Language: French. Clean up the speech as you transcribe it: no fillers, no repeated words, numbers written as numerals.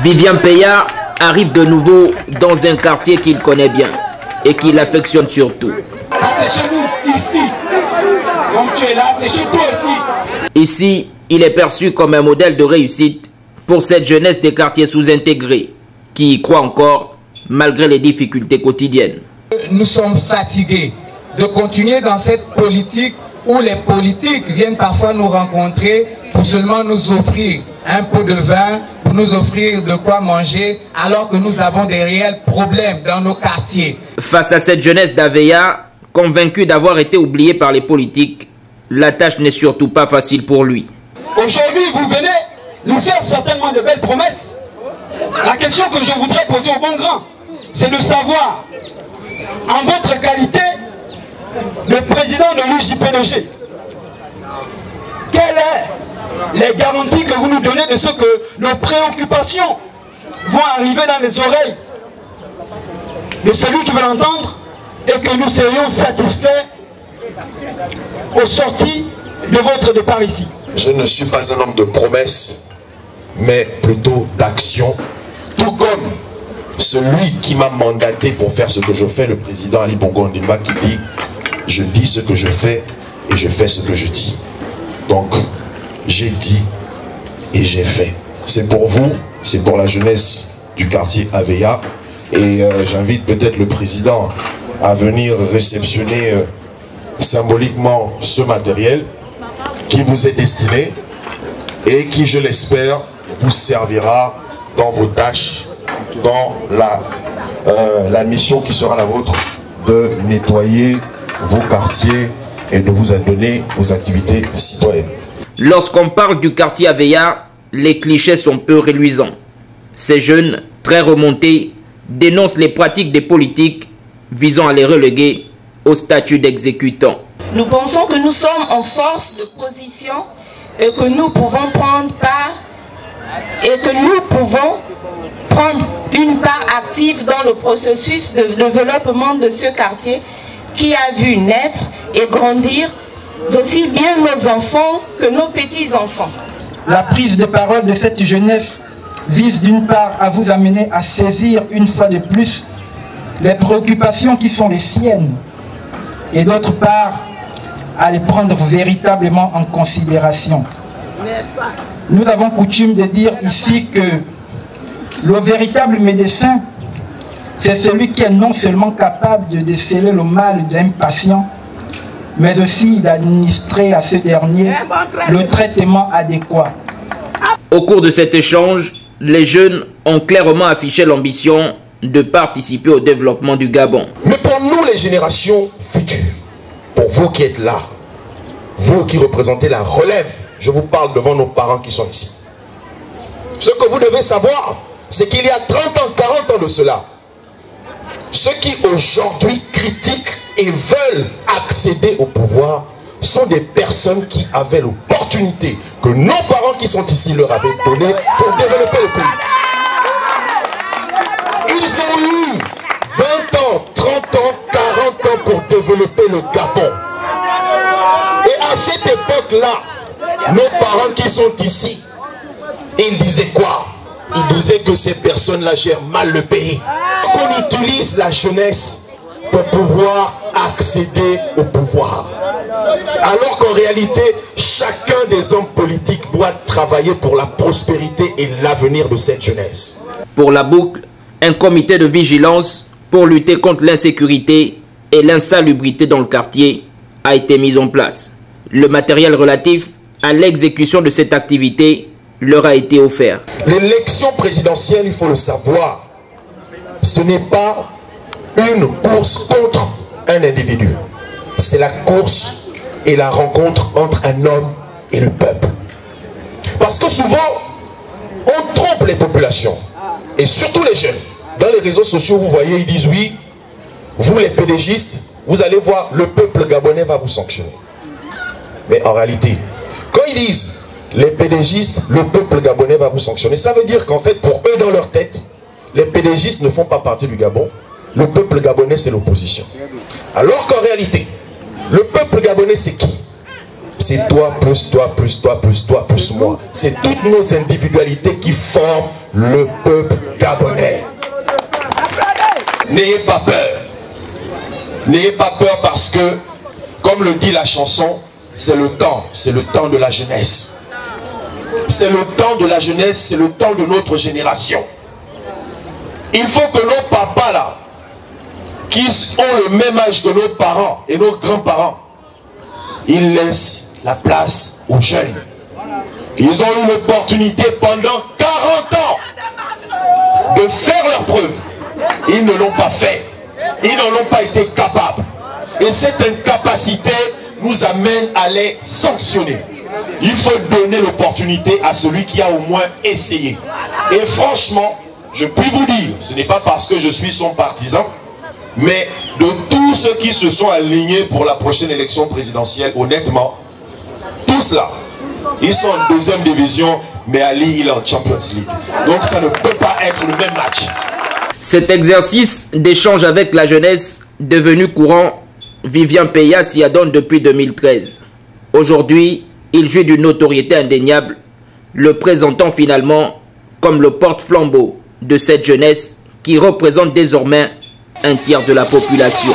Vivian Peya arrive de nouveau dans un quartier qu'il connaît bien et qu'il affectionne surtout. Ça c'est chez nous, ici. Comme tu es là, c'est chez toi aussi. Ici, il est perçu comme un modèle de réussite pour cette jeunesse des quartiers sous-intégrés qui y croit encore malgré les difficultés quotidiennes. Nous sommes fatigués de continuer dans cette politique où les politiques viennent parfois nous rencontrer pour seulement nous offrir un pot de vin, pour nous offrir de quoi manger, alors que nous avons des réels problèmes dans nos quartiers. Face à cette jeunesse d'Aveya, convaincue d'avoir été oubliée par les politiques, la tâche n'est surtout pas facile pour lui. Aujourd'hui, vous venez nous faire certainement de belles promesses. La question que je voudrais poser au bon grand, c'est de savoir, en votre qualité de président de l'UJPDG, quelles sont les garanties que vous nous donnez de ce que nos préoccupations vont arriver dans les oreilles de celui qui veut l'entendre et que nous serions satisfaits au sorti de votre départ ici? Je ne suis pas un homme de promesses, mais plutôt d'action. Tout comme celui qui m'a mandaté pour faire ce que je fais, le président Ali Bongo Ondimba, qui dit « Je dis ce que je fais et je fais ce que je dis ». Donc, j'ai dit et j'ai fait. C'est pour vous, c'est pour la jeunesse du quartier Aveya. Et j'invite peut-être le président à venir réceptionner symboliquement ce matériel qui vous est destiné et qui, je l'espère, vous servira dans vos tâches, dans la mission qui sera la vôtre de nettoyer vos quartiers et de vous adonner aux activités citoyennes. Lorsqu'on parle du quartier Aveya, les clichés sont peu reluisants. Ces jeunes, très remontés, dénoncent les pratiques des politiques visant à les reléguer au statut d'exécutants. Nous pensons que nous sommes en force de position et que nous pouvons prendre une part active dans le processus de développement de ce quartier qui a vu naître et grandir aussi bien nos enfants que nos petits-enfants. La prise de parole de cette jeunesse vise d'une part à vous amener à saisir une fois de plus les préoccupations qui sont les siennes et d'autre part à les prendre véritablement en considération. Nous avons coutume de dire ici que le véritable médecin, c'est celui qui est non seulement capable de déceler le mal d'un patient, mais aussi d'administrer à ce dernier le traitement adéquat. Au cours de cet échange, les jeunes ont clairement affiché l'ambition de participer au développement du Gabon. Mais pour nous, les générations futures, pour vous qui êtes là, vous qui représentez la relève, je vous parle devant nos parents qui sont ici. Ce que vous devez savoir, c'est qu'il y a 30 ans, 40 ans de cela, ceux qui aujourd'hui critiquent et veulent accéder au pouvoir sont des personnes qui avaient l'opportunité que nos parents qui sont ici leur avaient donné pour développer le pays. Ils ont eu 20 ans, 30 ans, 40 ans pour développer le Gabon. Et à cette époque-là, nos parents qui sont ici, ils disaient quoi? Ils disaient que ces personnes-là gèrent mal le pays. Qu'on utilise la jeunesse pour pouvoir accéder au pouvoir. Alors qu'en réalité, chacun des hommes politiques doit travailler pour la prospérité et l'avenir de cette jeunesse. Pour la boucle, un comité de vigilance pour lutter contre l'insécurité et l'insalubrité dans le quartier a été mis en place. Le matériel relatif à l'exécution de cette activité leur a été offert. L'élection présidentielle, il faut le savoir, ce n'est pas une course contre un individu. C'est la course et la rencontre entre un homme et le peuple. Parce que souvent, on trompe les populations, et surtout les jeunes. Dans les réseaux sociaux, vous voyez, ils disent oui, vous les pédégistes, vous allez voir, le peuple gabonais va vous sanctionner. Mais en réalité, quand ils disent les pédégistes, le peuple gabonais va vous sanctionner, ça veut dire qu'en fait, pour eux, dans leur tête, les pédégistes ne font pas partie du Gabon. Le peuple gabonais, c'est l'opposition. Alors qu'en réalité, le peuple gabonais, c'est qui? c'est toi, plus toi, plus toi, plus toi, plus moi. C'est toutes nos individualités qui forment le peuple gabonais. N'ayez pas peur. N'ayez pas peur parce que, comme le dit la chanson, c'est le temps de la jeunesse. C'est le temps de la jeunesse, c'est le temps de notre génération. Il faut que nos papas là, qui ont le même âge que nos parents et nos grands-parents, ils laissent la place aux jeunes. Ils ont eu l'opportunité pendant 40 ans de faire leurs preuves. Ils ne l'ont pas fait. Ils n'en ont pas été capables. Et cette incapacité nous amène à les sanctionner. Il faut donner l'opportunité à celui qui a au moins essayé. Et franchement, je puis vous dire, ce n'est pas parce que je suis son partisan, mais de tous ceux qui se sont alignés pour la prochaine élection présidentielle, honnêtement, tous là, ils sont en deuxième division, mais Ali, il est en Champions League. Donc ça ne peut pas être le même match. Cet exercice d'échange avec la jeunesse, devenu courant, Vivien Peya s'y adonne depuis 2013. Aujourd'hui, il jouit d'une notoriété indéniable, le présentant finalement comme le porte-flambeau de cette jeunesse qui représente désormais un tiers de la population.